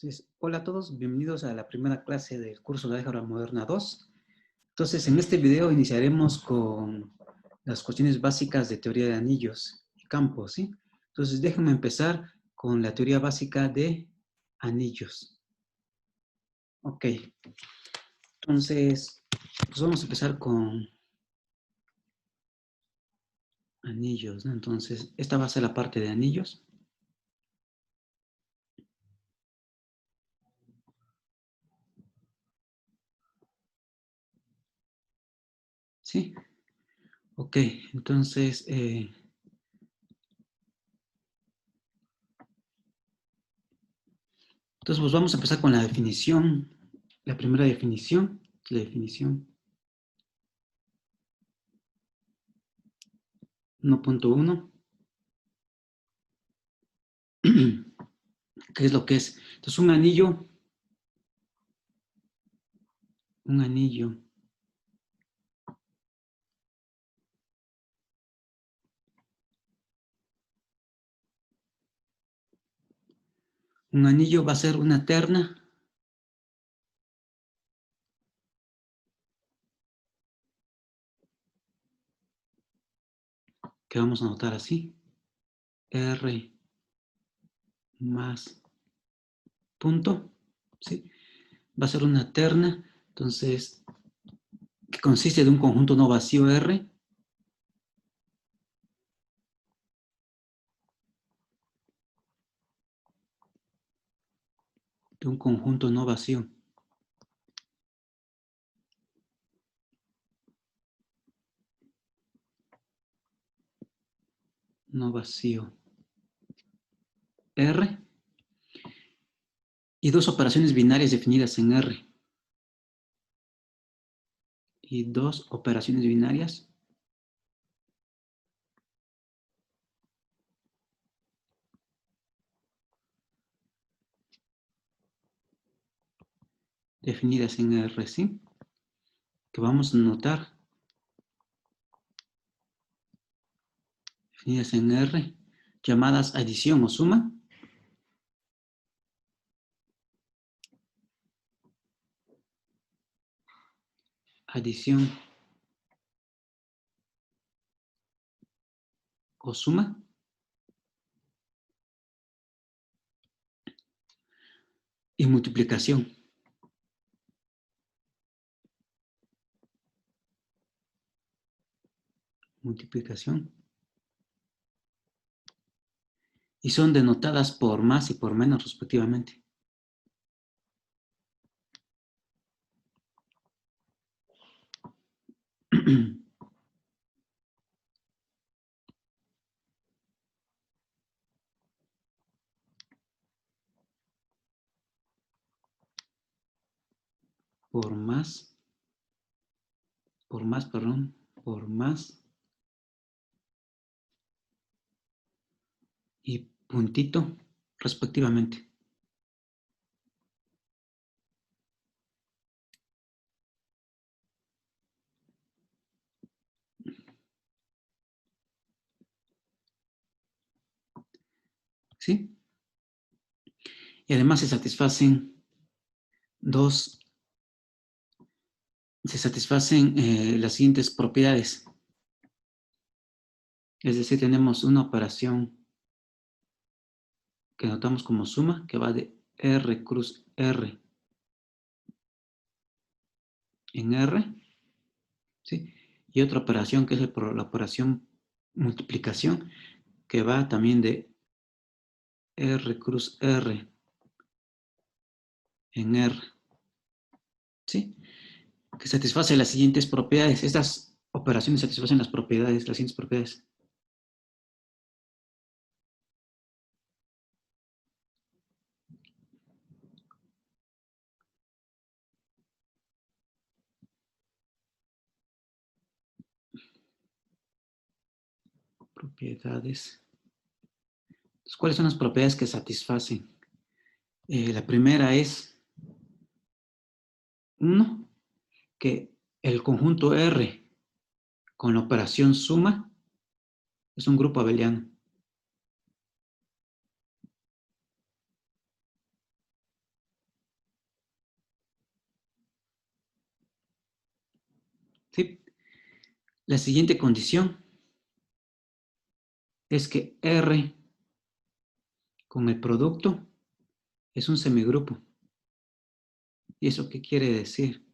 Entonces, hola a todos, bienvenidos a la primera clase del curso de Álgebra Moderna 2. Entonces, en este video iniciaremos con las cuestiones básicas de teoría de anillos y campos, ¿sí? Entonces, déjenme empezar con la teoría básica de anillos. Ok, entonces, pues vamos a empezar con anillos, ¿no? Entonces, esta va a ser la parte de anillos. ¿Sí? Ok, entonces, pues vamos a empezar con la definición. La primera definición, la definición 1.1. ¿Qué es lo que es? Entonces, un anillo va a ser una terna que vamos a anotar así, R más punto, ¿sí? Va a ser una terna, entonces, que consiste de un conjunto no vacío R, de un conjunto no vacío. No vacío R, y dos operaciones binarias definidas en R. Y dos operaciones binarias definidas en R, ¿sí? Que vamos a notar definidas en R, llamadas adición o suma. Adición o suma. Y multiplicación. Multiplicación. Y son denotadas por más y por menos respectivamente. Por más, por más y puntito respectivamente. ¿Sí? Y además se satisfacen las siguientes propiedades. Es decir, tenemos una operación que notamos como suma, que va de R cruz R en R, ¿sí? Y otra operación que es la operación multiplicación, que va también de R cruz R en R, ¿sí? Que satisface las siguientes propiedades. Estas operaciones satisfacen las siguientes propiedades. Propiedades. Entonces, ¿cuáles son las propiedades que satisfacen? La primera es, uno, que el conjunto R con la operación suma es un grupo abeliano. La siguiente condición es que R con el producto es un semigrupo. ¿Y eso qué quiere decir?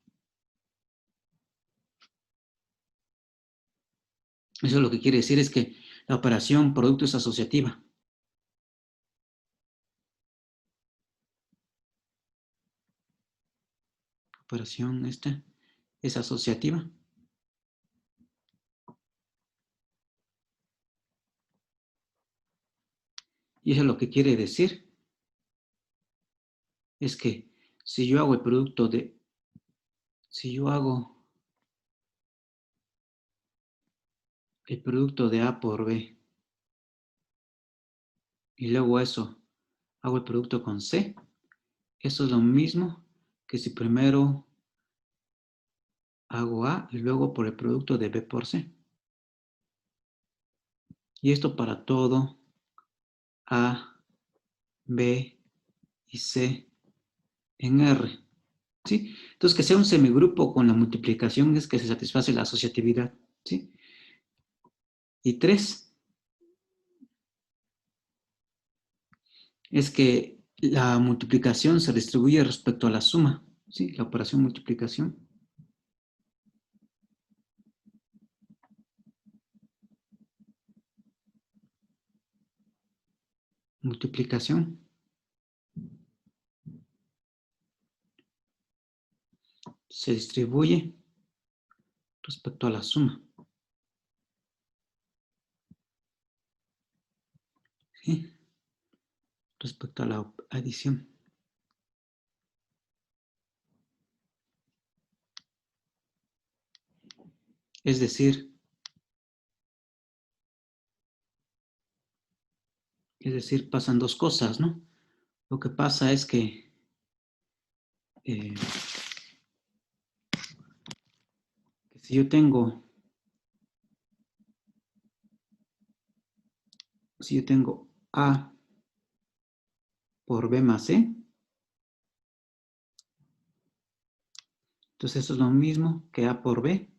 Eso lo que quiere decir es que la operación producto es asociativa. La operación esta es asociativa. Y eso lo que quiere decir es que si yo hago el producto de, si yo hago el producto de A por B y luego eso hago el producto con C, eso es lo mismo que si primero hago A y luego por el producto de B por C. Y esto para todo A, B y C en R. ¿Sí? Entonces, que sea un semigrupo con la multiplicación es que se satisface la asociatividad. ¿Sí? Y 3 es que la multiplicación se distribuye respecto a la suma. ¿Sí? La operación multiplicación. Multiplicación se distribuye respecto a la suma. ¿Sí? Respecto a la adición. Es decir, pasan dos cosas, ¿no? Lo que pasa es que eh, si yo tengo A por B más C, entonces eso es lo mismo que A por B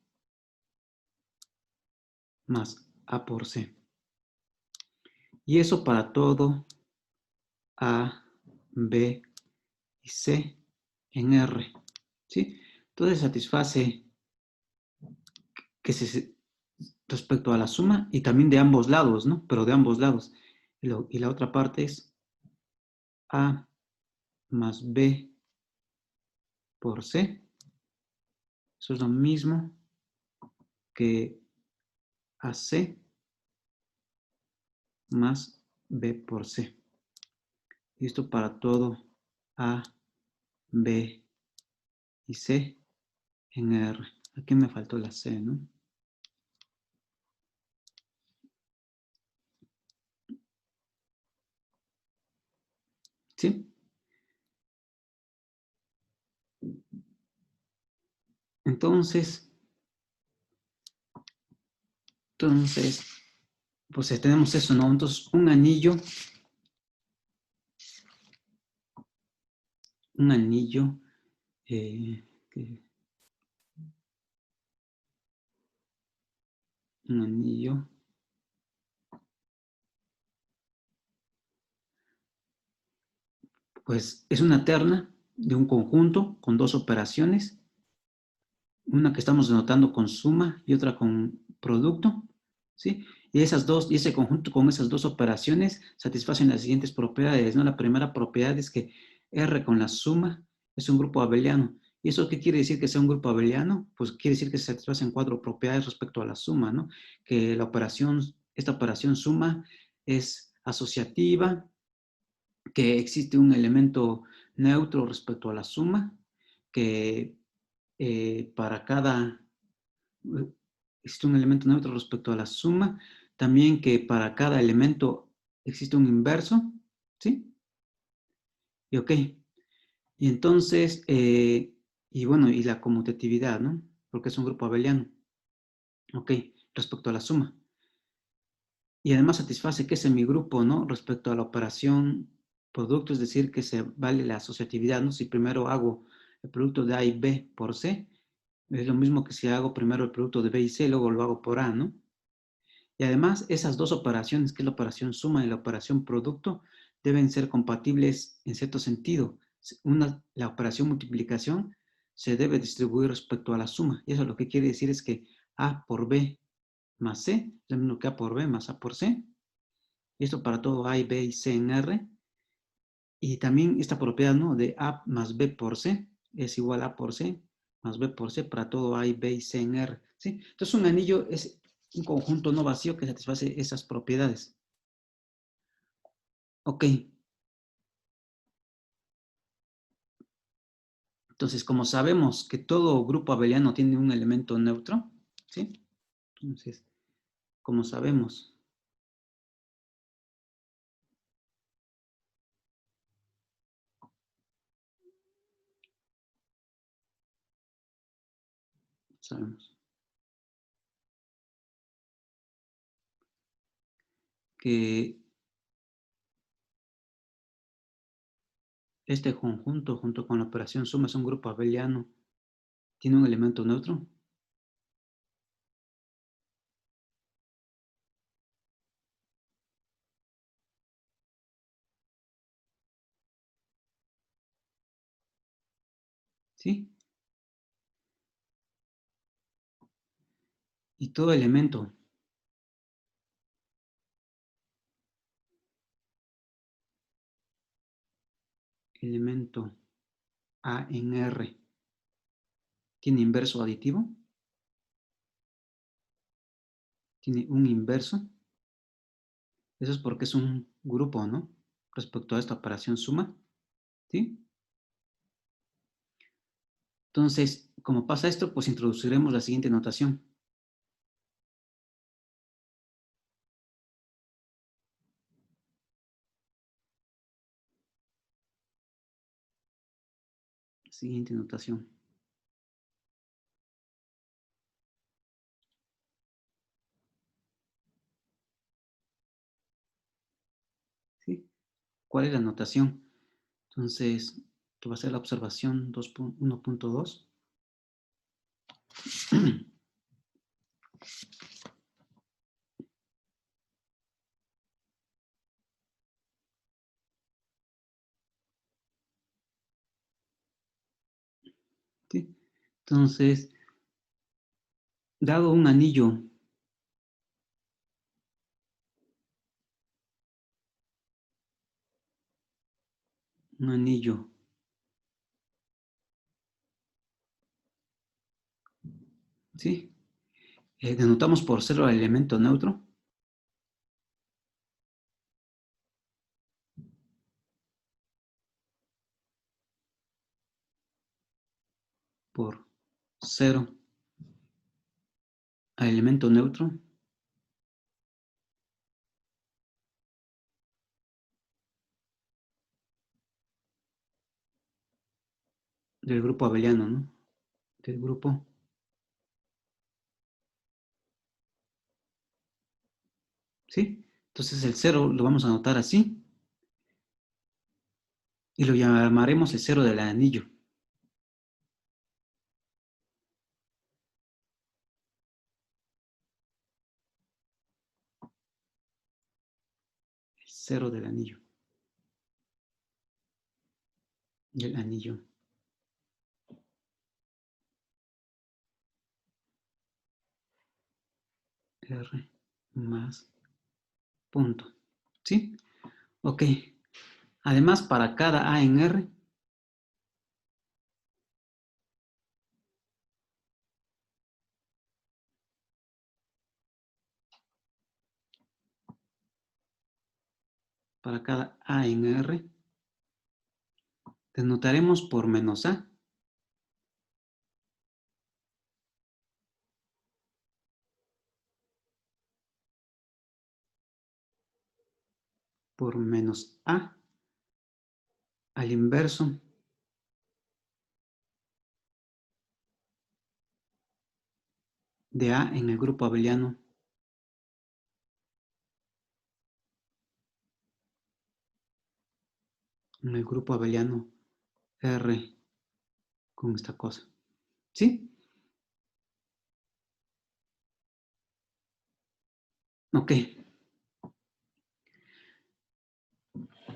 más A por C. Y eso para todo A, B y C en R. ¿Sí? Entonces satisface que se respecto a la suma y también de ambos lados, ¿no? Pero de ambos lados. Y la otra parte es A más B por C. Eso es lo mismo que AC más B por C. Y esto para todo A, B y C en R. Aquí me faltó la C, ¿no? ¿Sí? Entonces, pues tenemos eso, ¿no? Entonces, un anillo, eh, un anillo, pues es una terna de un conjunto con dos operaciones, una que estamos denotando con suma y otra con producto, ¿sí? Y ese conjunto con esas dos operaciones satisfacen las siguientes propiedades, ¿no? La primera propiedad es que R con la suma es un grupo abeliano. ¿Y eso qué quiere decir que sea un grupo abeliano? Pues quiere decir que se satisfacen cuatro propiedades respecto a la suma, ¿no? Que esta operación suma es asociativa, que existe un elemento neutro respecto a la suma, que para cada existe un elemento neutro respecto a la suma, también que para cada elemento existe un inverso, ¿sí? Y ok. Y entonces, y bueno, y la conmutatividad, ¿no? Porque es un grupo abeliano, ok, respecto a la suma. Y además satisface que es semigrupo, ¿no? Respecto a la operación producto, es decir, que se vale la asociatividad, ¿no? Si primero hago el producto de A y B por C, Es lo mismo que si hago primero el producto de B y C, luego lo hago por A, ¿no? Y además, esas dos operaciones, que es la operación suma y la operación producto, deben ser compatibles en cierto sentido. La operación multiplicación se debe distribuir respecto a la suma. Y eso lo que quiere decir es que A por B más C es lo mismo que A por B más A por C. Y esto para todo A y B y C en R. Y también esta propiedad, ¿no?, de A más B por C es igual a A por C más B por C para todo A y B y C en R. ¿Sí? Entonces un anillo es un conjunto no vacío que satisface esas propiedades. Ok. Entonces, como sabemos que todo grupo abeliano tiene un elemento neutro, ¿sí? Entonces, como sabemos, sabemos que este conjunto, junto con la operación suma, es un grupo abeliano, tiene un elemento neutro. ¿Sí? Y todo elemento A en R, tiene inverso aditivo, tiene un inverso. Eso es porque es un grupo, ¿no? Respecto a esta operación suma, ¿sí? Entonces, como pasa esto, pues introduciremos la siguiente notación. Siguiente notación. ¿Sí? ¿Cuál es la notación? Entonces, que va a ser la observación 1.2. ¿Sí? Entonces, dado un anillo, ¿sí? Denotamos por cero el elemento neutro, por cero al elemento neutro del grupo abeliano, ¿no? Del grupo, ¿sí? Entonces el cero lo vamos a anotar así y lo llamaremos el cero del anillo. El cero del anillo. Y el anillo R más punto. ¿Sí? Ok. Además, para cada A en R, para cada A en R, denotaremos por menos A. Por menos A al inverso de A en el grupo abeliano R con esta cosa. ¿Sí? Ok.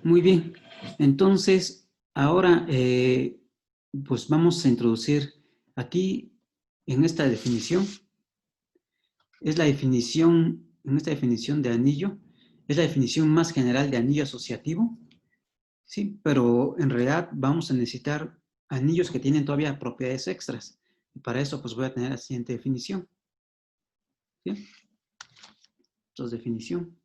Muy bien. Entonces, ahora pues vamos a introducir aquí en esta definición, es la definición, en esta definición de anillo, es la definición más general de anillo asociativo, ¿sí? Pero en realidad vamos a necesitar anillos que tienen todavía propiedades extras. Y para eso pues voy a tener la siguiente definición. ¿Sí? Entonces, definición.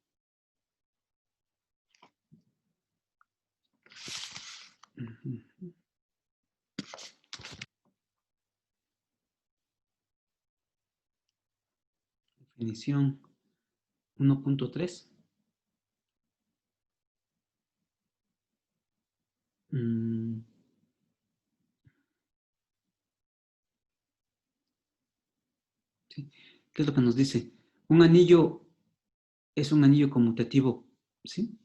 Definición 1.3. ¿Sí? ¿Qué es lo que nos dice? Un anillo es un anillo conmutativo, ¿sí?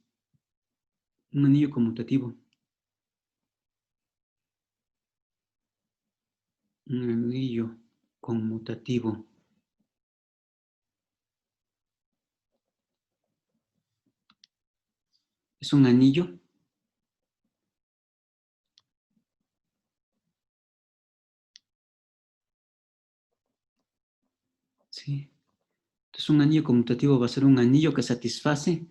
Un anillo conmutativo. Un anillo conmutativo. Es un anillo. Sí. Entonces un anillo conmutativo va a ser un anillo que satisface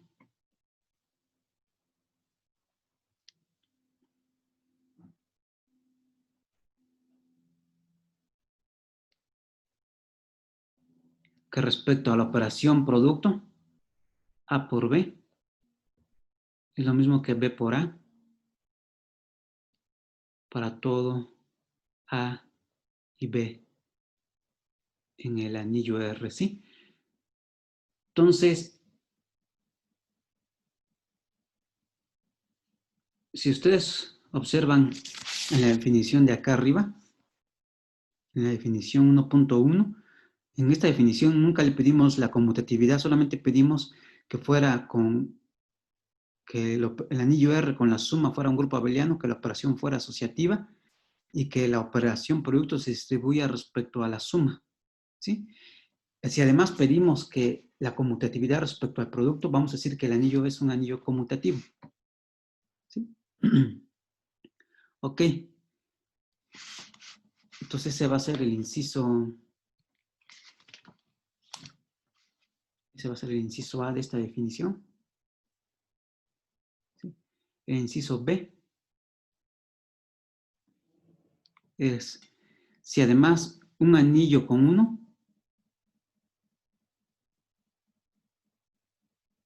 que respecto a la operación producto, A por B, es lo mismo que B por A, para todo A y B en el anillo R, ¿sí? Entonces, si ustedes observan en la definición de acá arriba, en la definición 1.1, en esta definición nunca le pedimos la conmutatividad, solamente pedimos que fuera con que el anillo R con la suma fuera un grupo abeliano, que la operación fuera asociativa y que la operación producto se distribuya respecto a la suma, ¿sí? Si además pedimos que la conmutatividad respecto al producto, vamos a decir que el anillo es un anillo conmutativo, ¿sí? Ok, entonces ese va a ser el inciso, ese va a ser el inciso A de esta definición, ¿sí? El inciso B es si además un anillo con uno,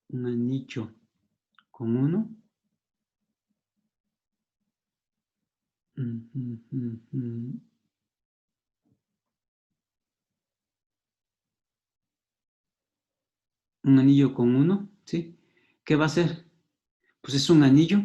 un anillo con uno, un anillo con uno, ¿sí? ¿Qué va a ser? Pues es un anillo,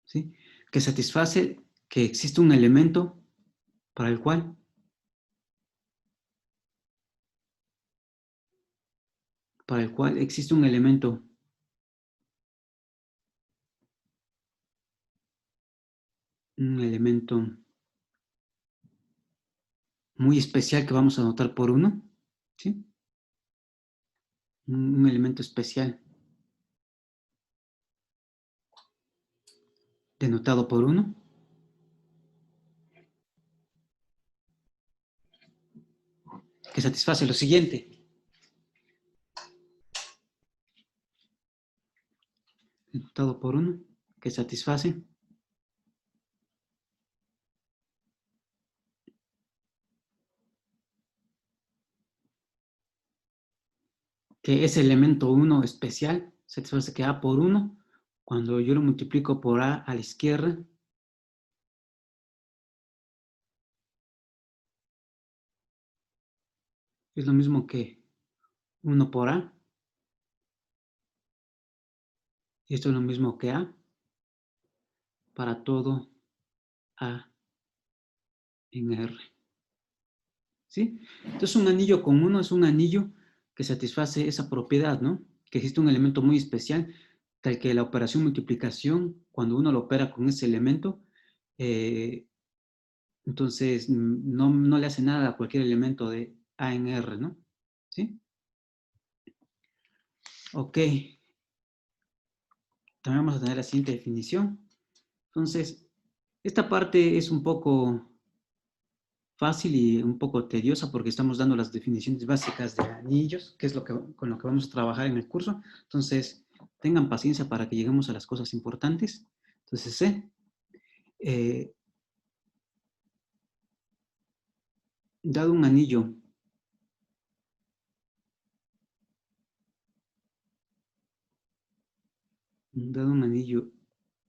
¿sí? Que satisface que existe un elemento para el cual existe un elemento muy especial que vamos a anotar por uno, ¿sí? Un elemento especial denotado por uno, que satisface lo siguiente, denotado por uno, que satisface que ese elemento 1 especial satisface que A por 1, cuando yo lo multiplico por A a la izquierda, es lo mismo que 1 por A, y esto es lo mismo que A para todo A en R, ¿sí? Entonces un anillo con 1 es un anillo que satisface esa propiedad, ¿no? Que existe un elemento muy especial tal que la operación multiplicación, cuando uno lo opera con ese elemento, entonces no le hace nada a cualquier elemento de A en R, ¿no? ¿Sí? Ok. También vamos a tener la siguiente definición. Entonces, esta parte es un poco fácil y un poco tediosa porque estamos dando las definiciones básicas de anillos, que es con lo que vamos a trabajar en el curso. Entonces, tengan paciencia para que lleguemos a las cosas importantes. Entonces, dado un anillo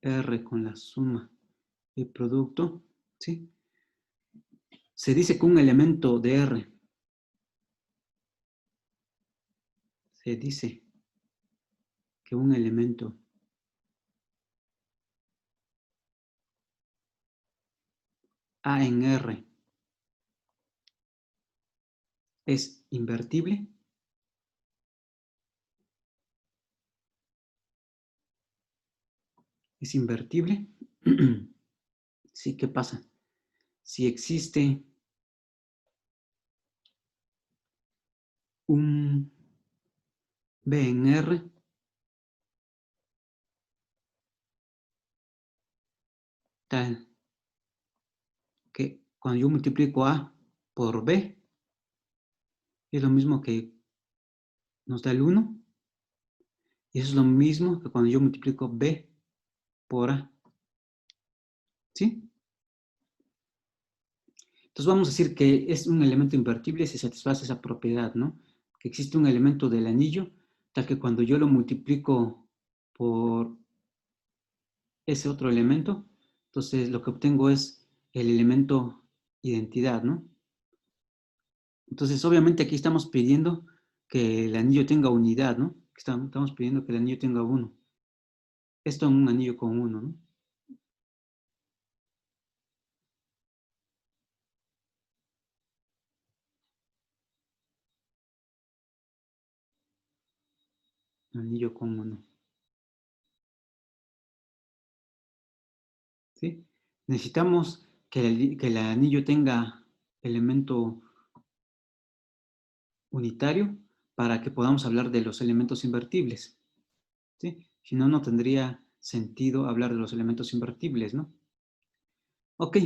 R con la suma del producto, ¿sí? Se dice que un elemento de R, se dice que un elemento A en R es invertible. Es invertible. Sí, ¿qué pasa? Si existe un B en R, tal que cuando yo multiplico A por B, es lo mismo que nos da el 1, y eso es lo mismo que cuando yo multiplico B por A, ¿sí? Entonces vamos a decir que es un elemento invertible si satisface esa propiedad, ¿no? Que existe un elemento del anillo, tal que cuando yo lo multiplico por ese otro elemento, entonces lo que obtengo es el elemento identidad, ¿no? Entonces, obviamente aquí estamos pidiendo que el anillo tenga unidad, ¿no? Estamos pidiendo que el anillo tenga 1. Esto en un anillo con 1, ¿no? Anillo con 1, ¿sí? Necesitamos que el anillo tenga elemento unitario para que podamos hablar de los elementos invertibles, ¿sí? Si no, no tendría sentido hablar de los elementos invertibles, ¿no? Ok,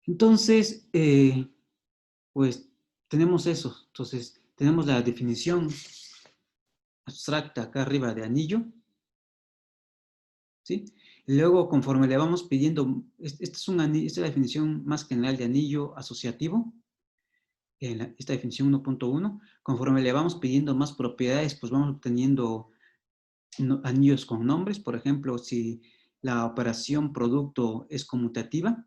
entonces, pues tenemos eso. Entonces, tenemos la definición abstracta acá arriba de anillo, ¿sí? Y luego, conforme le vamos pidiendo, esta es la definición más general de anillo asociativo, esta definición 1.1. Conforme le vamos pidiendo más propiedades, pues vamos obteniendo anillos con nombres. Por ejemplo, si la operación producto es conmutativa,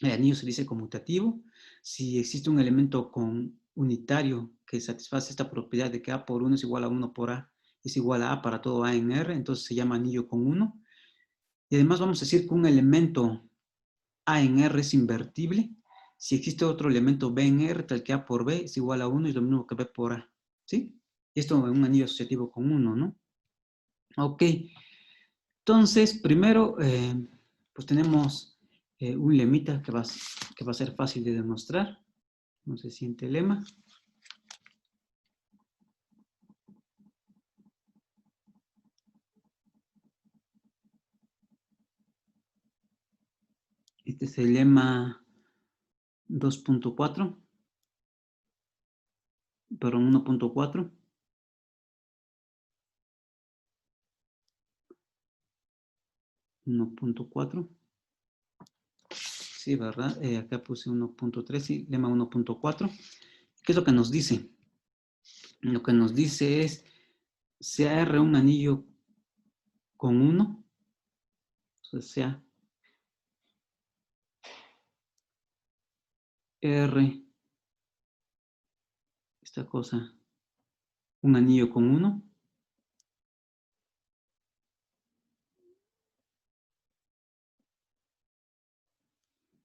el anillo se dice conmutativo. Si existe un elemento con unitario que satisface esta propiedad de que A por 1 es igual a 1 por A es igual a para todo A en R, entonces se llama anillo con 1. Y además vamos a decir que un elemento A en R es invertible si existe otro elemento B en R, tal que A por B es igual a 1 y es lo mismo que B por A. ¿Sí? Esto es un anillo asociativo con 1, ¿no? Ok. Entonces, primero, pues tenemos un lemita que va a ser fácil de demostrar. No se siente lema. Este es el lema 2.4, perdón, 1.4. Sí, ¿verdad? Acá puse 1.3, sí, lema 1.4. ¿Qué es lo que nos dice? Lo que nos dice es, sea R un anillo con 1, entonces sea R, esta cosa, un anillo con 1,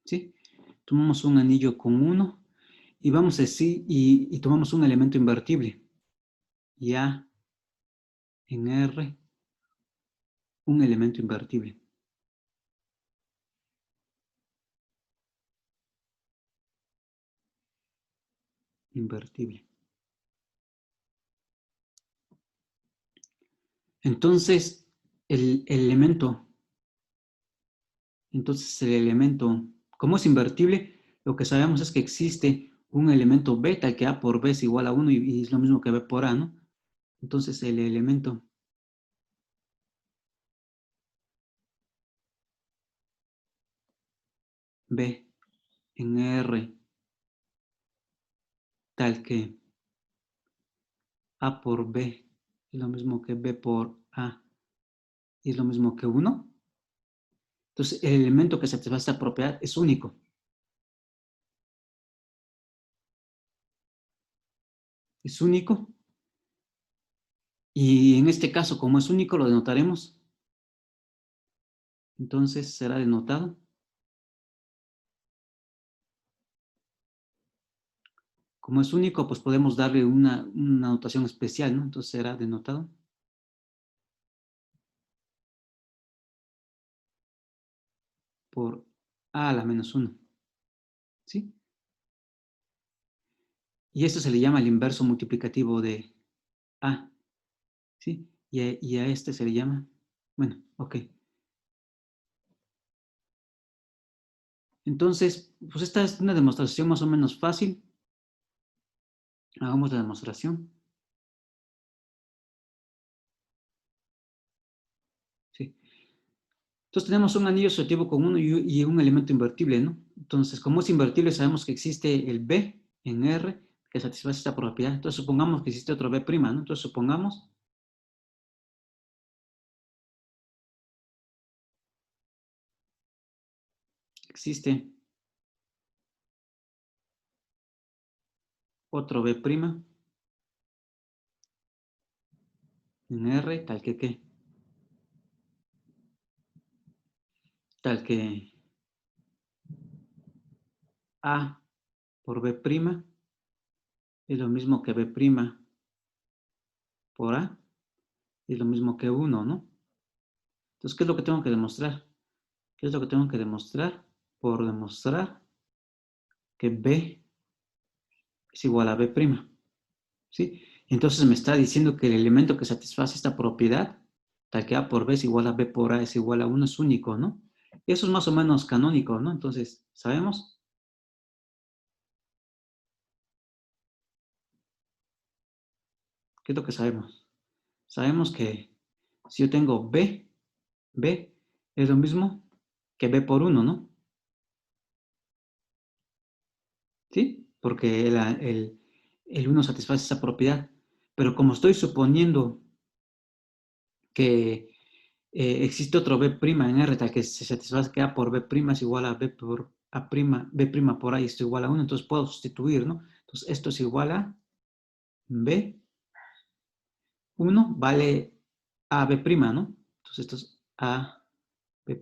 ¿sí? Tomamos un anillo con 1 y vamos a decir, y tomamos un elemento invertible, ya en R un elemento invertible. Invertible. Entonces, el elemento, como es invertible, lo que sabemos es que existe un elemento beta que A por B es igual a 1 y es lo mismo que B por A, ¿no? Entonces, el elemento B en R tal que A por B es lo mismo que B por A y es lo mismo que 1. Entonces, el elemento que satisface esta propiedad es único. Es único. Y en este caso, como es único, lo denotaremos. Entonces, será denotado como es único, pues podemos darle una notación especial, ¿no? Entonces será denotado por A a la menos 1, ¿sí? Y esto se le llama el inverso multiplicativo de A, ¿sí? Y a este se le llama, bueno, ok. Entonces, pues esta es una demostración más o menos fácil. Hagamos la demostración, ¿sí? Entonces tenemos un anillo asociativo con uno y un elemento invertible, ¿no? Entonces, como es invertible, sabemos que existe el B en R que satisface esta propiedad. Entonces, supongamos que existe otro B', ¿no? Entonces, supongamos que existe otro B' en R, tal que A por B' es lo mismo que B' por A, es lo mismo que 1, ¿no? Entonces, ¿qué es lo que tengo que demostrar? ¿Qué es lo que tengo que demostrar? Por demostrar que B es igual a B', ¿sí? Entonces me está diciendo que el elemento que satisface esta propiedad, tal que A por B es igual a B por A es igual a 1, es único, ¿no? Eso es más o menos canónico, ¿no? Entonces, ¿sabemos? ¿Qué es lo que sabemos? Sabemos que si yo tengo B es lo mismo que B por 1, ¿no? ¿Sí? Porque el 1 satisface esa propiedad. Pero como estoy suponiendo que existe otro B' en R, tal que se satisface que A por B' es igual a B por A', B' por A y esto igual a 1, entonces puedo sustituir, ¿no? Entonces esto es igual a B1 vale A B', ¿no? Entonces esto es A B',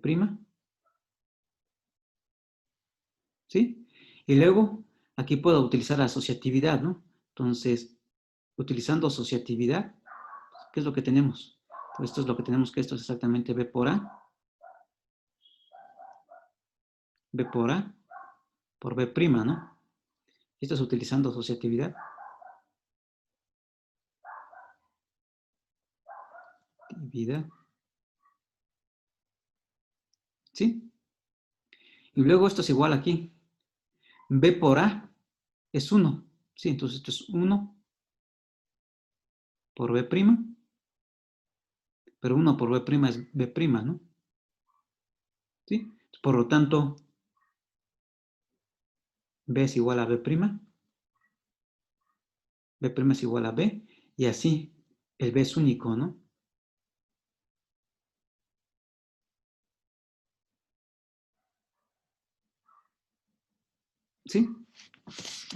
¿sí? Y luego aquí puedo utilizar la asociatividad, ¿no? Entonces, utilizando asociatividad, ¿qué es lo que tenemos? Pues esto es lo que tenemos, que esto es exactamente B por A, B por A, por B', ¿no? Esto es utilizando asociatividad. Actividad, ¿sí? Y luego esto es igual aquí. B por A es 1, ¿sí? Entonces esto es 1 por B', pero 1 por B' es B', ¿no? ¿Sí? Por lo tanto, B es igual a B', B' es igual a B, y así el B es único, ¿no? ¿Sí?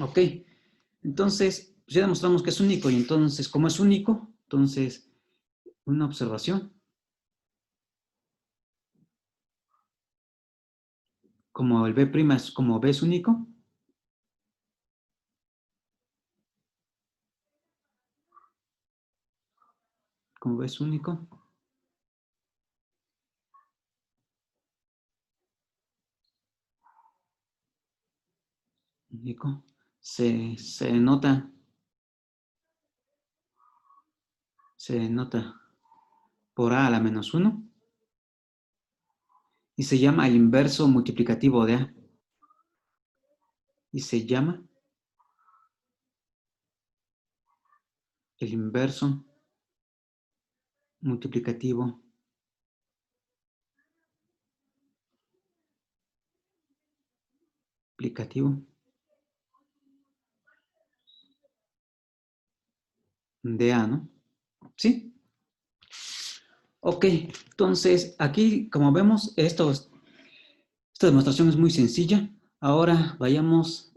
Ok. Entonces, pues ya demostramos que es único, y entonces, como es único, entonces, una observación. Como el B' es, como B es único, como B es único, único, se denota por A a la menos 1 y se llama el inverso multiplicativo de A. Y se llama el inverso multiplicativo de A, ¿no? ¿Sí? Ok, entonces aquí, como vemos, esta demostración es muy sencilla. Ahora vayamos,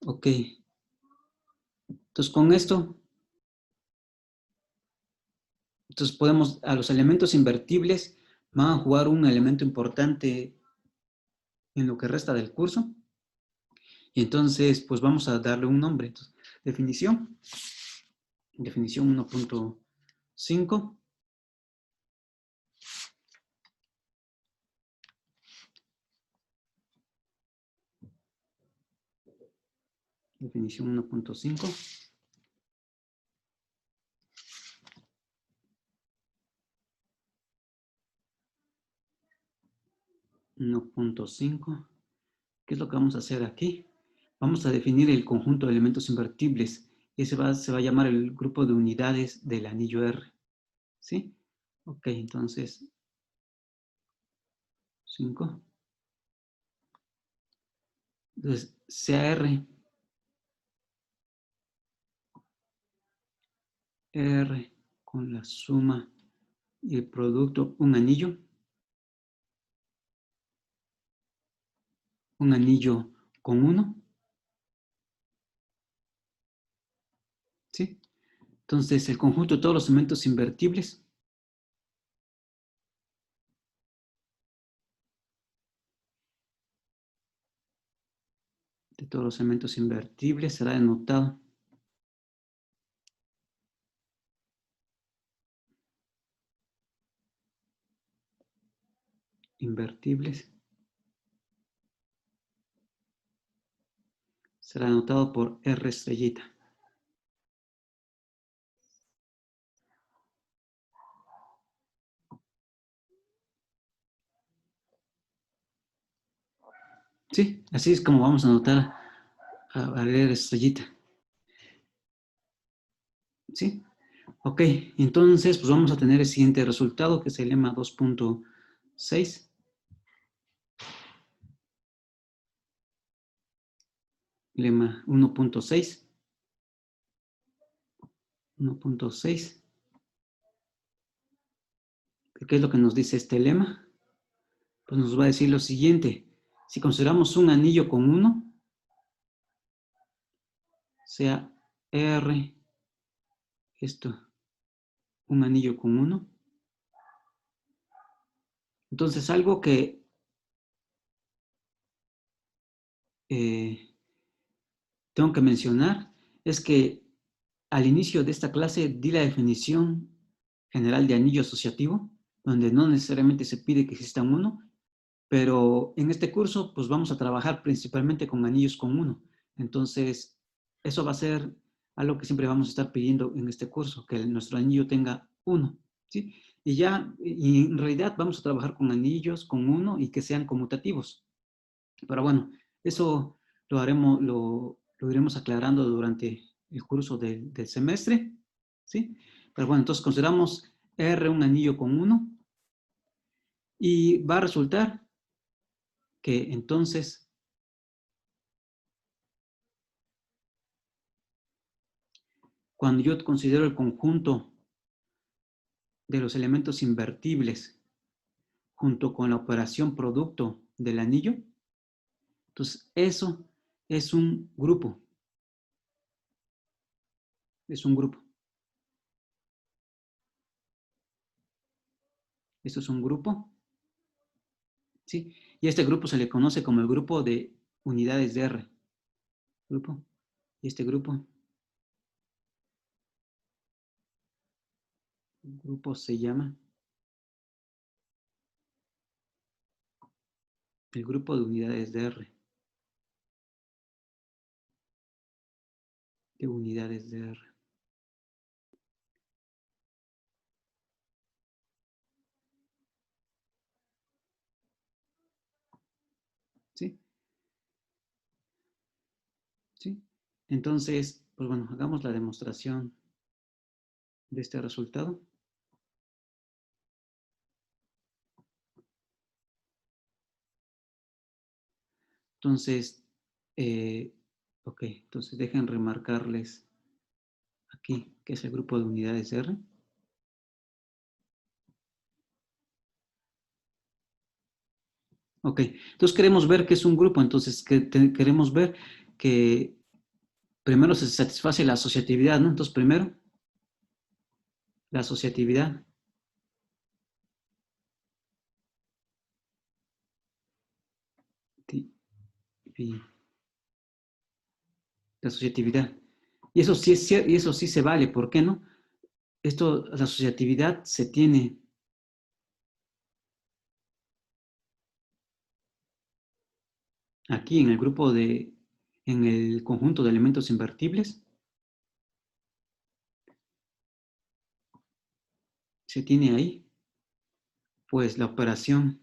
ok. Entonces con esto, entonces podemos, a los elementos invertibles van a jugar un elemento importante en lo que resta del curso. Y entonces, pues vamos a darle un nombre. Entonces, definición 1.5. Definición 1.5. 1.5. ¿Qué es lo que vamos a hacer aquí? Vamos a definir el conjunto de elementos invertibles. Ese se va a llamar el grupo de unidades del anillo R. ¿Sí? Ok, entonces 5. Entonces, CAR, R con la suma y el producto, un anillo con 1. ¿Sí? Entonces, el conjunto de todos los elementos invertibles será denotado será denotado por R estrellita. Sí, así es como vamos a anotar a R estrellita. ¿Sí? Ok, entonces pues vamos a tener el siguiente resultado, que es el lema 2.6. Lema 1.6. 1.6. ¿Qué es lo que nos dice este lema? Pues nos va a decir lo siguiente. Si consideramos un anillo con 1, sea R, esto, un anillo con 1. Entonces, algo que tengo que mencionar es que al inicio de esta clase di la definición general de anillo asociativo, donde no necesariamente se pide que exista uno, pero en este curso pues vamos a trabajar principalmente con anillos con 1. Entonces, eso va a ser algo que siempre vamos a estar pidiendo en este curso, que nuestro anillo tenga 1, ¿sí? Y en realidad vamos a trabajar con anillos con 1 y que sean conmutativos. Pero bueno, eso lo iremos aclarando durante el curso del semestre, ¿sí? Pero bueno, entonces consideramos R un anillo con 1 y va a resultar que entonces cuando yo considero el conjunto de los elementos invertibles junto con la operación producto del anillo, entonces eso es un grupo. Es un grupo. Esto es un grupo, ¿sí? Y a este grupo se le conoce como el grupo de unidades de R. Grupo. Y este grupo se llama el grupo de unidades de R. de unidades de R. ¿Sí? ¿Sí? Entonces, pues bueno, hagamos la demostración de este resultado. Entonces, ok, entonces dejen remarcarles aquí, que es el grupo de unidades R. Ok, entonces queremos ver que es un grupo, entonces queremos ver que primero se satisface la asociatividad, ¿no? Entonces primero, la asociatividad. La asociatividad. Y eso sí es cierto, y eso sí se vale, ¿por qué no? Esto, la asociatividad se tiene aquí en el grupo de, en el conjunto de elementos invertibles, se tiene ahí, pues la operación,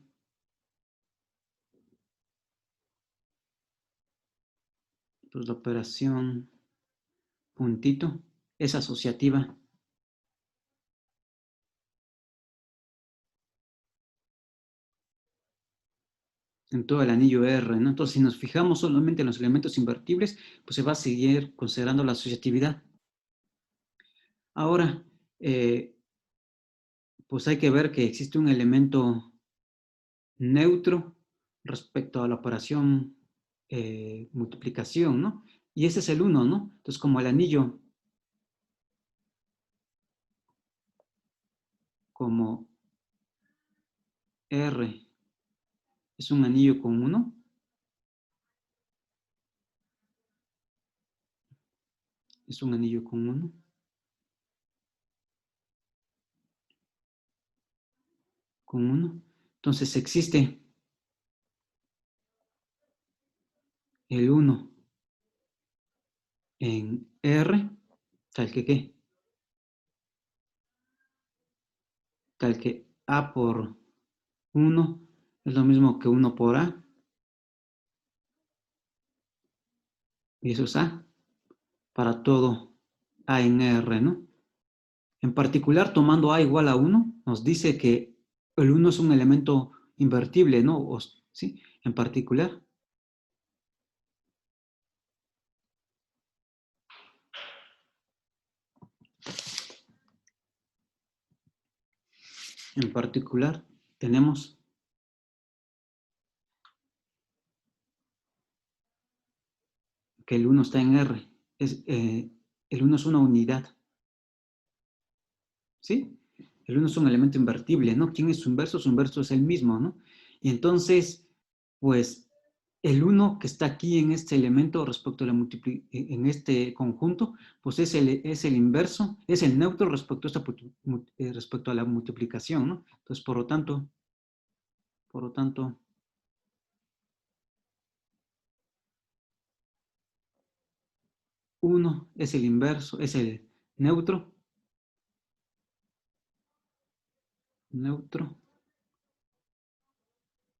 pues la operación puntito es asociativa en todo el anillo R, ¿no? Entonces, si nos fijamos solamente en los elementos invertibles, pues se va a seguir considerando la asociatividad. Ahora, pues hay que ver que existe un elemento neutro respecto a la operación multiplicación, ¿no? Y ese es el 1, ¿no? Entonces, como el anillo, como R es un anillo con 1, es un anillo con 1, con 1. Entonces existe el 1 en R, tal que ¿qué? Tal que A por 1 es lo mismo que 1 por A, y eso es A, para todo A en R, ¿no? En particular, tomando A igual a 1, nos dice que el 1 es un elemento invertible, ¿no? ¿Sí? En particular. En particular, tenemos que el 1 está en R. El 1 es una unidad, ¿sí? El 1 es un elemento invertible, ¿no? ¿Quién es su inverso? Su inverso es el mismo, ¿no? Y entonces, pues, el 1 que está aquí en este elemento respecto a en este conjunto, pues es el inverso, es el neutro respecto a la multiplicación, ¿no? Entonces, por lo tanto, 1 es el inverso, es el neutro, neutro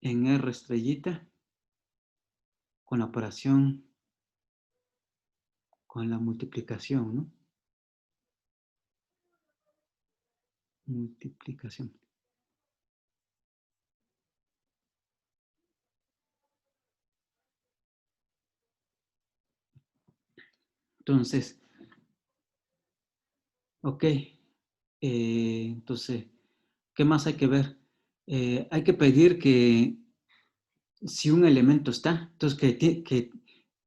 en R estrellita con la operación, con la multiplicación, ¿no? Multiplicación. Entonces, ok. Entonces, ¿qué más hay que ver? Hay que pedir que si un elemento está, entonces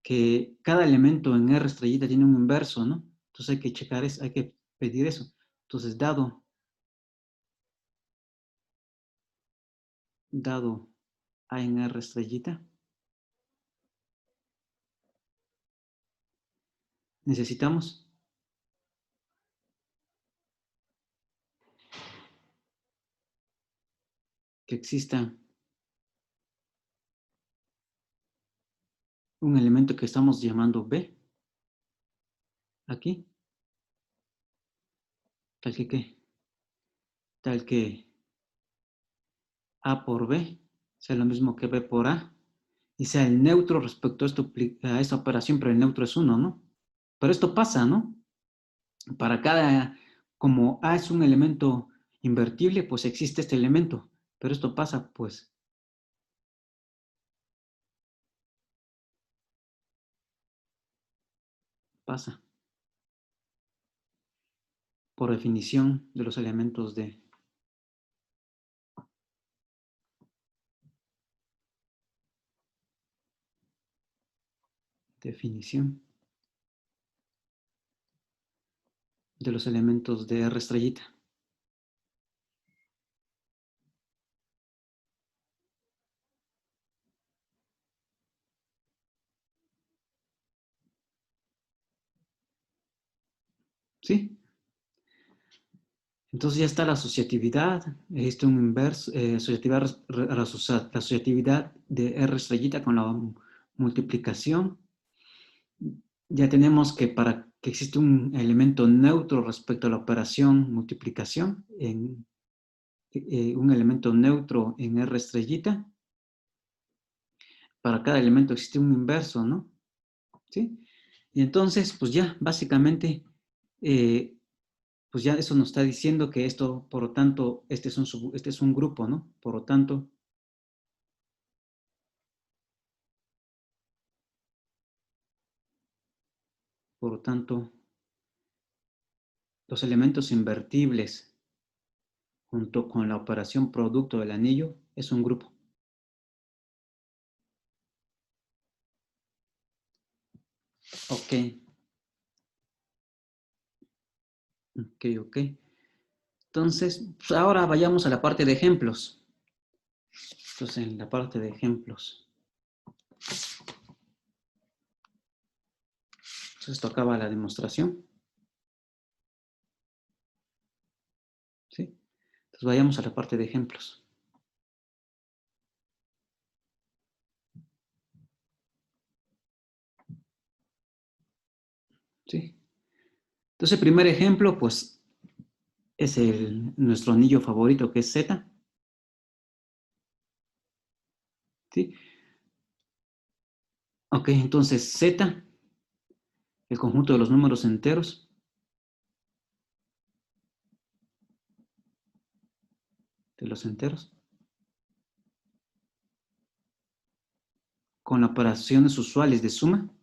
que cada elemento en R estrellita tiene un inverso, ¿no? Entonces hay que checar eso, hay que pedir eso. Entonces, dado A en R estrellita, necesitamos que exista un elemento que estamos llamando B, aquí, tal que qué, tal que A por B sea lo mismo que B por A y sea el neutro respecto a esta operación, pero el neutro es 1, ¿no? Pero esto pasa, ¿no? Para cada, como A es un elemento invertible, pues existe este elemento, pero esto pasa, pues, pasa por definición de los elementos de definición de los elementos de R estrellita. ¿Sí? Entonces ya está la asociatividad, existe un inverso, la asociatividad de R estrellita con la multiplicación. Ya tenemos que para que existe un elemento neutro respecto a la operación multiplicación, un elemento neutro en R estrellita, para cada elemento existe un inverso, ¿no? ¿Sí? Y entonces, pues ya, básicamente, pues ya eso nos está diciendo que esto, por lo tanto, este es un grupo, ¿no? Por lo tanto, los elementos invertibles junto con la operación producto del anillo es un grupo. Ok, ok. Entonces, pues ahora vayamos a la parte de ejemplos. Entonces, en la parte de ejemplos. Entonces, esto acaba la demostración. ¿Sí? Entonces, vayamos a la parte de ejemplos. ¿Sí? Entonces, el primer ejemplo, pues, es nuestro anillo favorito, que es Z. ¿Sí? Ok, entonces Z, el conjunto de los números enteros, con operaciones usuales de suma,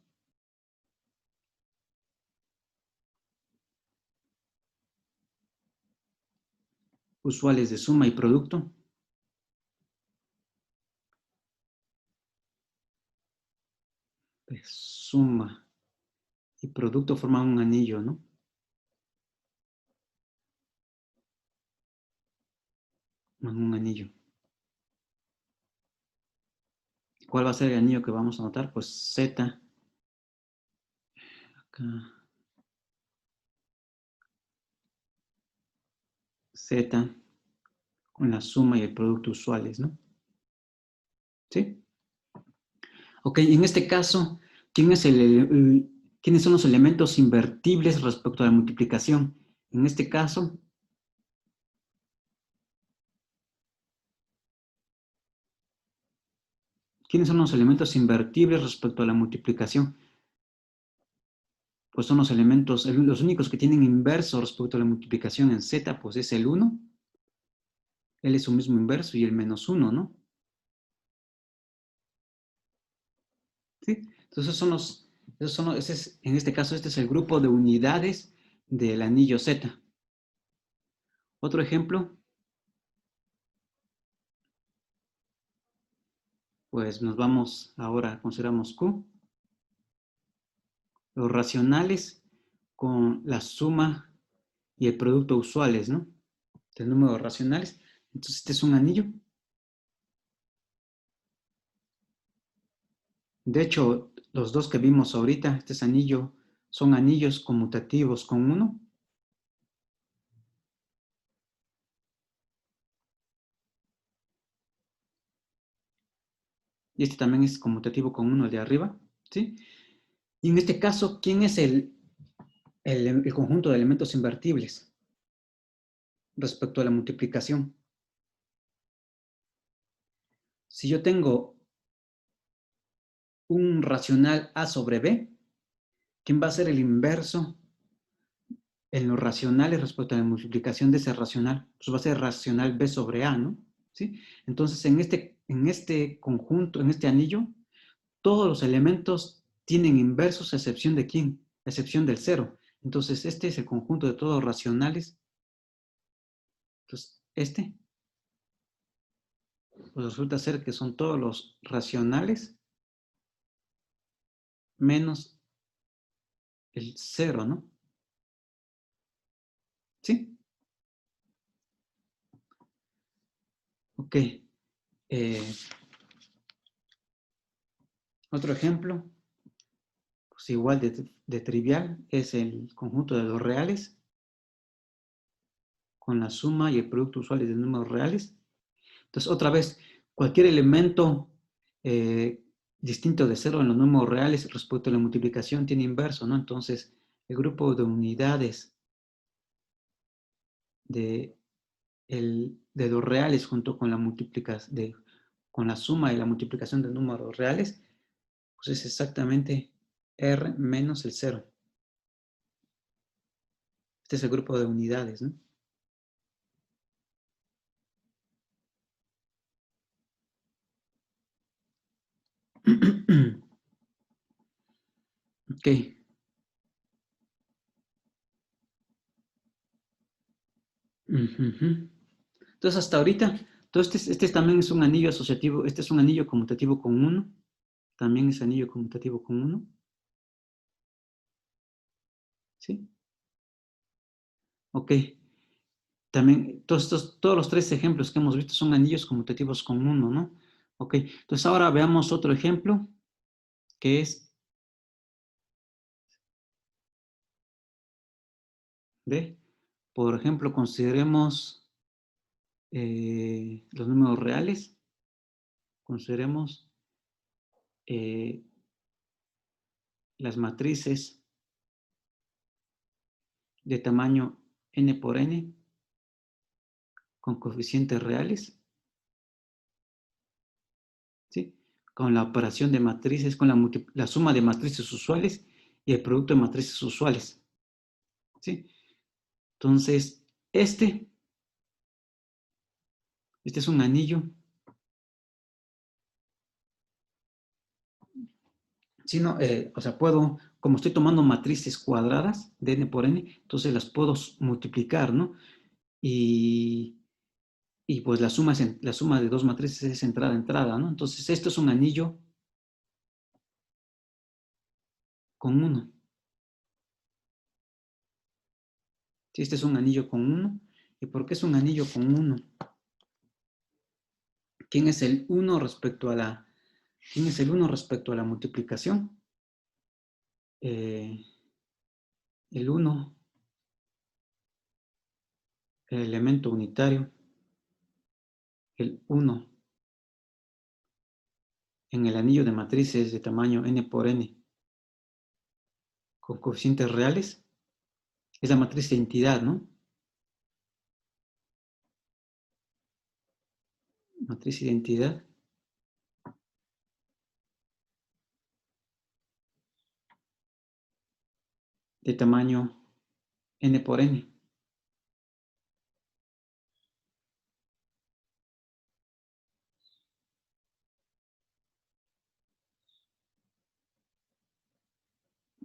y producto, pues, suma y producto forman un anillo, ¿no? Un anillo. ¿Cuál va a ser el anillo que vamos a notar? Pues Z, acá, Z, con la suma y el producto usuales, ¿no? ¿Sí? Ok, en este caso, ¿quiénes son los elementos invertibles respecto a la multiplicación? En este caso, ¿quiénes son los elementos invertibles respecto a la multiplicación? Pues son los elementos, los únicos que tienen inverso respecto a la multiplicación en Z, pues es el 1, él es su mismo inverso, y el menos 1, ¿no? ¿Sí? Entonces en este caso, este es el grupo de unidades del anillo Z. Otro ejemplo, pues nos vamos ahora, consideramos Q, los racionales con la suma y el producto usuales, ¿no? Del número de racionales. Entonces, este es un anillo. De hecho, los dos que vimos ahorita, este es anillo, son anillos conmutativos con 1. Y este también es conmutativo con 1, el de arriba, ¿sí? Y en este caso, ¿quién es el conjunto de elementos invertibles respecto a la multiplicación. Si yo tengo un racional A sobre B, ¿quién va a ser el inverso en los racionales respecto a la multiplicación de ese racional? Pues va a ser racional B sobre A, ¿no? ¿Sí? Entonces, en este conjunto, en este anillo, todos los elementos tienen inversos a excepción de ¿quién? A excepción del cero. Entonces, este es el conjunto de todos los racionales. Entonces, pues resulta ser que son todos los racionales menos el cero, ¿no? ¿Sí? Ok. Otro ejemplo, pues igual de trivial, es el conjunto de los reales con la suma y el producto usual de números reales. Entonces, otra vez, cualquier elemento distinto de cero en los números reales respecto a la multiplicación tiene inverso, ¿no? Entonces, el grupo de unidades de los reales junto con la con la suma y la multiplicación de números reales, pues es exactamente R menos el cero. Este es el grupo de unidades, ¿no? Ok. Entonces, hasta ahorita, este también es un anillo asociativo, este es un anillo conmutativo con 1, también es anillo conmutativo con 1, ¿sí? Ok. También, todos los tres ejemplos que hemos visto son anillos conmutativos con 1, ¿no? Ok. Entonces, ahora veamos otro ejemplo, que es por ejemplo, consideremos los números reales, consideremos las matrices de tamaño n por n con coeficientes reales, ¿sí? Con la operación de matrices, con la suma de matrices usuales y el producto de matrices usuales, ¿sí? Entonces, este es un anillo. Si no, o sea, como estoy tomando matrices cuadradas de n por n, entonces las puedo multiplicar, ¿no? Y pues la suma de dos matrices es entrada, ¿no? Entonces, esto es un anillo con 1. Sí, este es un anillo con 1. ¿Y por qué es un anillo con 1? ¿Quién es el 1 respecto a la multiplicación? El 1, el elemento unitario, el 1 en el anillo de matrices de tamaño n por n con coeficientes reales, es la matriz de identidad, ¿no? Matriz de identidad de tamaño n por n.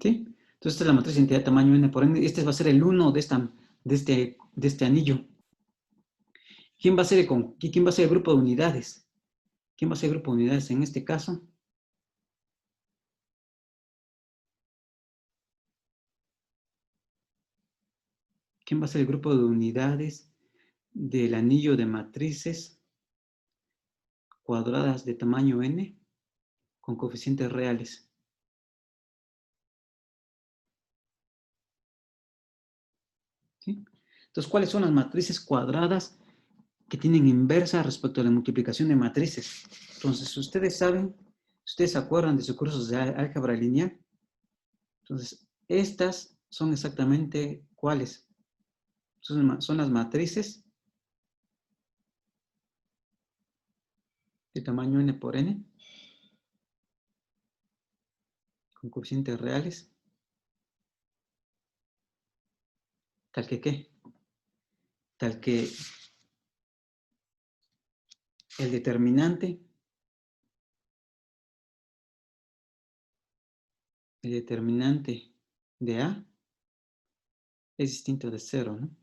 ¿Sí? Entonces, esta es la matriz de identidad de tamaño n por n. Este va a ser el 1 de este anillo. ¿Quién va a ser el grupo de unidades? ¿Quién va a ser el grupo de unidades en este caso? ¿Quién va a ser el grupo de unidades del anillo de matrices cuadradas de tamaño n con coeficientes reales? ¿Sí? Entonces, ¿cuáles son las matrices cuadradas que tienen inversa respecto a la multiplicación de matrices? Entonces, ustedes saben, ustedes se acuerdan de sus cursos de álgebra lineal. Entonces, estas son exactamente ¿cuáles? Son las matrices de tamaño n por n, con coeficientes reales, tal que ¿qué? Tal que el determinante de A es distinto de 0, ¿no?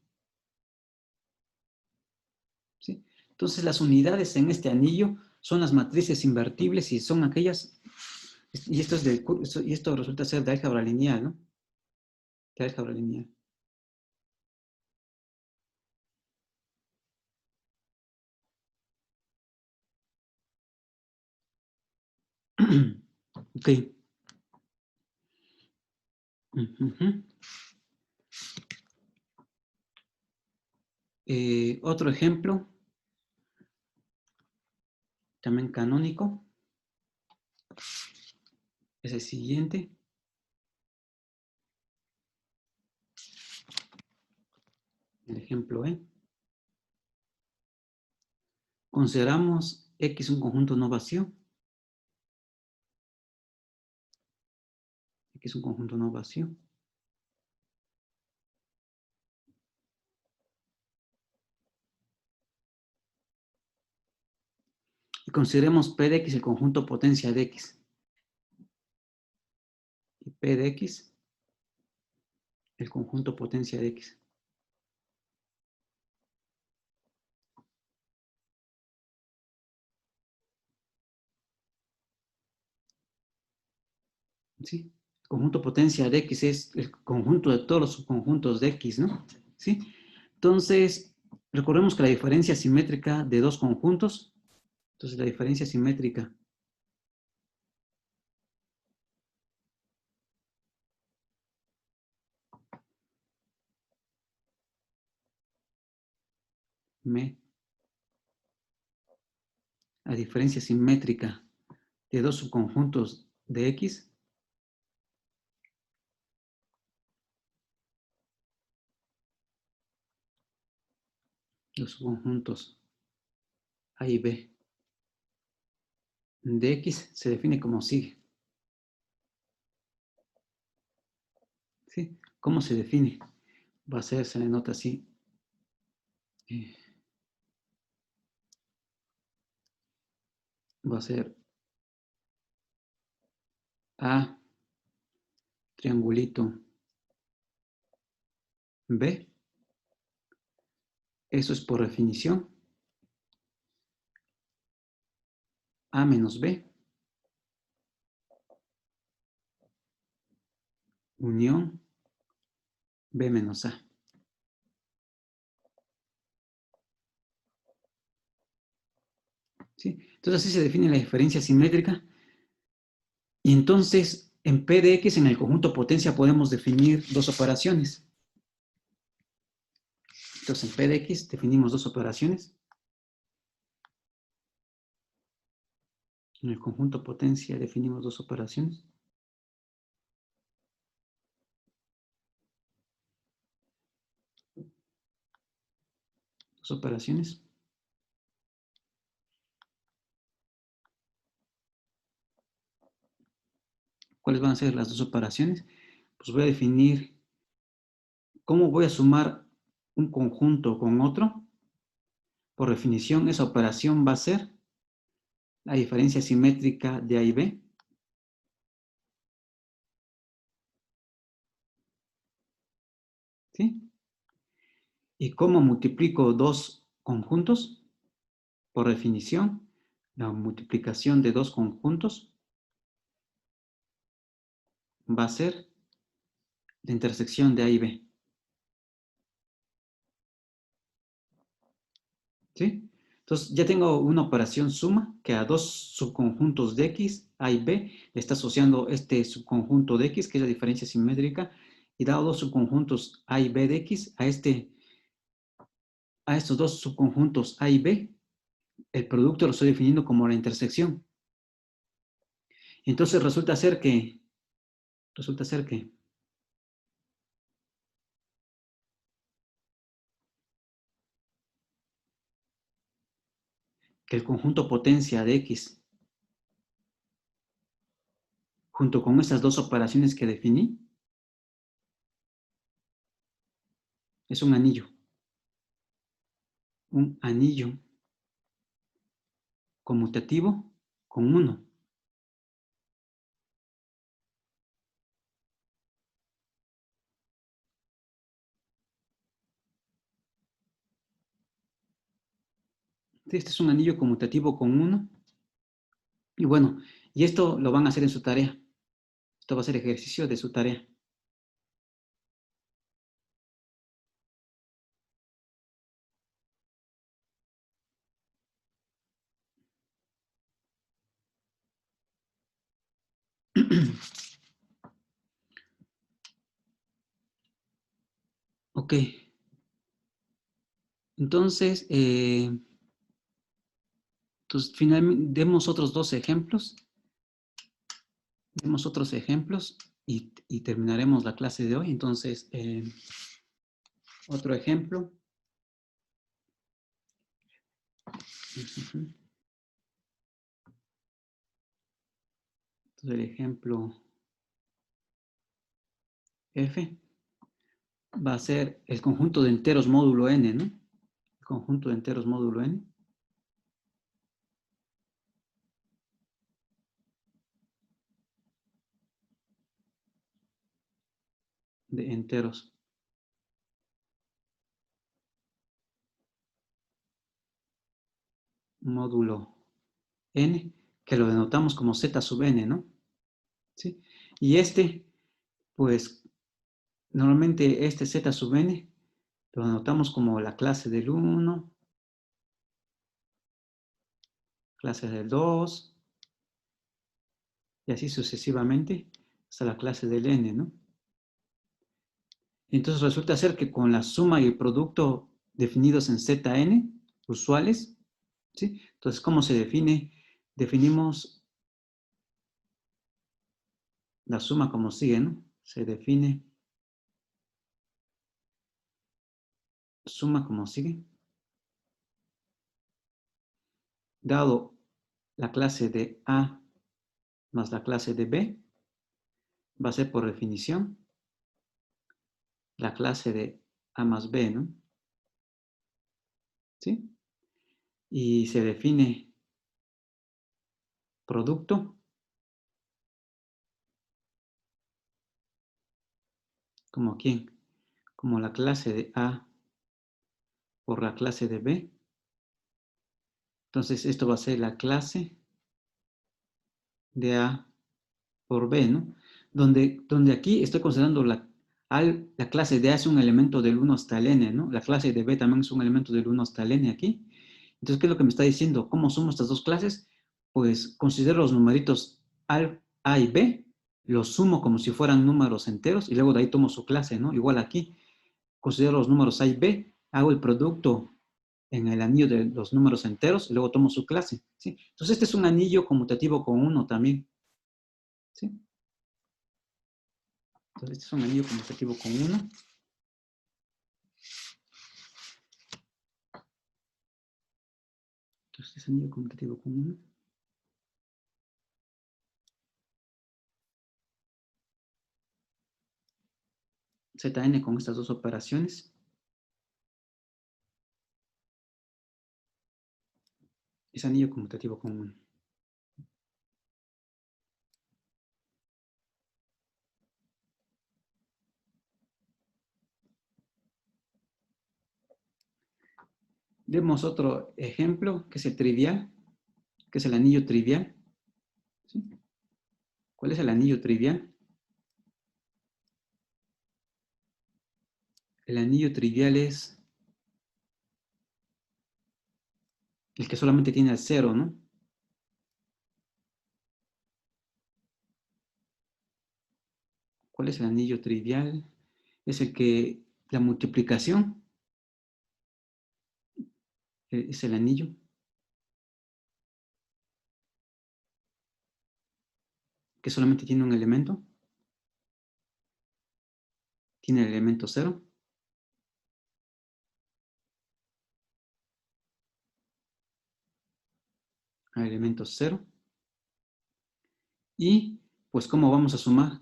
¿Sí? Entonces, las unidades en este anillo son las matrices invertibles y son aquellas, y esto resulta ser de álgebra lineal, ¿no? De álgebra lineal. Ok. Otro ejemplo, también canónico, es el siguiente. El ejemplo E. Consideramos X un conjunto no vacío. X es un conjunto no vacío. Y consideremos P de X el conjunto potencia de X. Y P de X el conjunto potencia de X. ¿Sí? El conjunto potencia de X es el conjunto de todos los subconjuntos de X, ¿no? ¿Sí? Entonces, recordemos que la diferencia simétrica de dos conjuntos, entonces la diferencia simétrica la diferencia simétrica de dos subconjuntos de X los subconjuntos A y B de X se define como sigue. ¿Sí? ¿Cómo se define? Va a ser, se le nota así. Va a ser A, triangulito B. Eso es por definición. A menos B. Unión B menos A. ¿Sí? Entonces así se define la diferencia simétrica. Y entonces en P de X, en el conjunto potencia, podemos definir dos operaciones. Entonces en P de X definimos dos operaciones. En el conjunto potencia definimos dos operaciones. Dos operaciones. ¿Cuáles van a ser las dos operaciones? Pues voy a definir cómo voy a sumar un conjunto con otro. Por definición, esa operación va a ser la diferencia simétrica de A y B. ¿Sí? ¿Y cómo multiplico dos conjuntos? Por definición, la multiplicación de dos conjuntos va a ser la intersección de A y B. ¿Sí? Entonces, ya tengo una operación suma que a dos subconjuntos de X, A y B, le está asociando este subconjunto de X, que es la diferencia simétrica, y dado dos subconjuntos A y B de X, a estos dos subconjuntos A y B, el producto lo estoy definiendo como la intersección. Entonces resulta ser que que el conjunto potencia de X, junto con estas dos operaciones que definí, es un anillo. Un anillo conmutativo con 1. Este es un anillo conmutativo con 1. Y bueno, y esto lo van a hacer en su tarea. Esto va a ser ejercicio de su tarea. Ok. Entonces, finalmente, demos otros dos ejemplos. Demos otros ejemplos y terminaremos la clase de hoy. Entonces, otro ejemplo. Entonces, el ejemplo F va a ser el conjunto de enteros módulo n, ¿no? El conjunto de enteros módulo n. De enteros. Módulo n, que lo denotamos como z sub n, ¿no? ¿Sí? Y este, pues, normalmente este z sub n lo denotamos como la clase del 1, clase del 2, y así sucesivamente hasta la clase del n, ¿no? Entonces resulta ser que con la suma y el producto definidos en Zn, usuales, ¿sí? Entonces, ¿cómo se define? Definimos la suma como sigue, ¿no? Se define suma como sigue. Dado la clase de A más la clase de B, va a ser por definición la clase de A más B, ¿no? ¿Sí? Y se define producto como quién, como la clase de A por la clase de B. Entonces esto va a ser la clase de A por B, ¿no? Donde aquí estoy considerando la clase de A es un elemento del 1 hasta el n, ¿no? La clase de B también es un elemento del 1 hasta el n aquí. Entonces, ¿qué es lo que me está diciendo? ¿Cómo sumo estas dos clases? Pues considero los numeritos A y B, los sumo como si fueran números enteros y luego de ahí tomo su clase, ¿no? Igual aquí, considero los números A y B, hago el producto en el anillo de los números enteros y luego tomo su clase, ¿sí? Entonces, este es un anillo conmutativo con 1 también, ¿sí? Entonces, este es un anillo conmutativo con 1. Entonces, este es anillo conmutativo con 1. Zn con estas dos operaciones. Es anillo conmutativo con 1. Demos otro ejemplo, que es el trivial, que es el anillo trivial. ¿Sí? ¿Cuál es el anillo trivial? El anillo trivial es el que solamente tiene el 0, ¿no? ¿Cuál es el anillo trivial? Es el que la multiplicación es el anillo que solamente tiene un elemento. Tiene el elemento 0. al elemento 0. Y pues, ¿cómo vamos a sumar?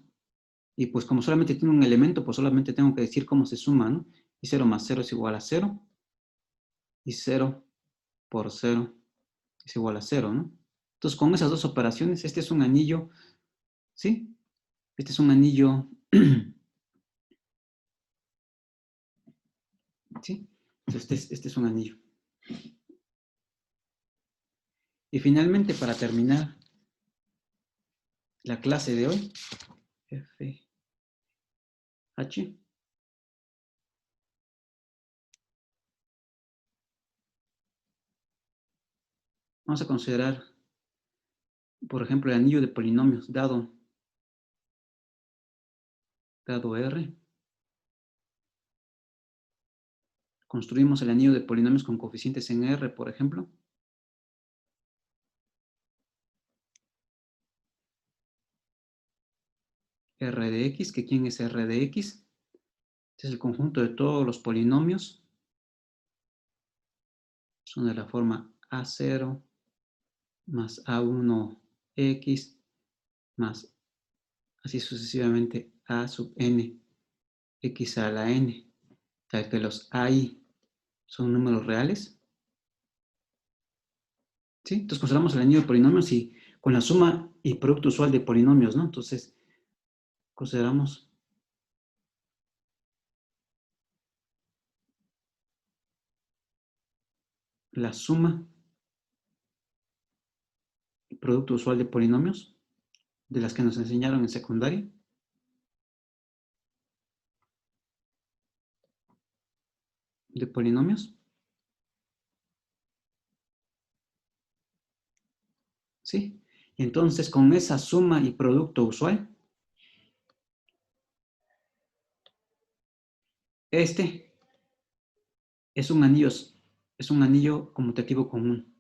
Y pues como solamente tiene un elemento, pues solamente tengo que decir cómo se suma, ¿no? Y 0 más 0 es igual a 0. Y 0 por 0 es igual a 0, ¿no? Entonces, con esas dos operaciones, este es un anillo, ¿sí? Este es un anillo, ¿sí? Entonces, este es un anillo. Y finalmente, para terminar la clase de hoy, FH, vamos a considerar, por ejemplo, el anillo de polinomios dado R. Construimos el anillo de polinomios con coeficientes en R, por ejemplo. R de X, que ¿quién es R de X? Este es el conjunto de todos los polinomios. Son de la forma A0 más A1X más así sucesivamente A sub n X a la n, tal que los AI son números reales. ¿Sí? Entonces consideramos el anillo de polinomios y con la suma y producto usual de polinomios, ¿no? Entonces consideramos la suma y producto usual de polinomios de las que nos enseñaron en secundaria. De polinomios. ¿Sí? Entonces, con esa suma y producto usual, este es un anillo conmutativo común.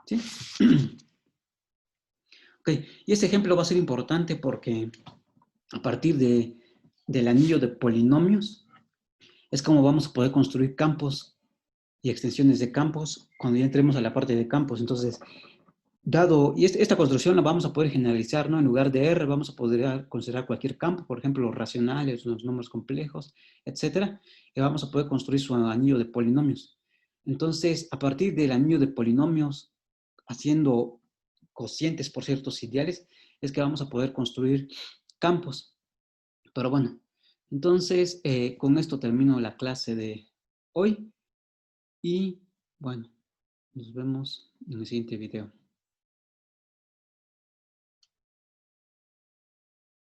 ¿Sí? Ok, y este ejemplo va a ser importante porque a partir del anillo de polinomios es como vamos a poder construir campos y extensiones de campos cuando ya entremos a la parte de campos. Entonces, y esta construcción la vamos a poder generalizar, ¿no? En lugar de R vamos a poder considerar cualquier campo, por ejemplo, los racionales, los números complejos, etcétera, y vamos a poder construir su anillo de polinomios. Entonces, a partir del anillo de polinomios, haciendo cocientes por ciertos ideales, es que vamos a poder construir campos. Pero bueno, entonces, con esto termino la clase de hoy y bueno, nos vemos en el siguiente video.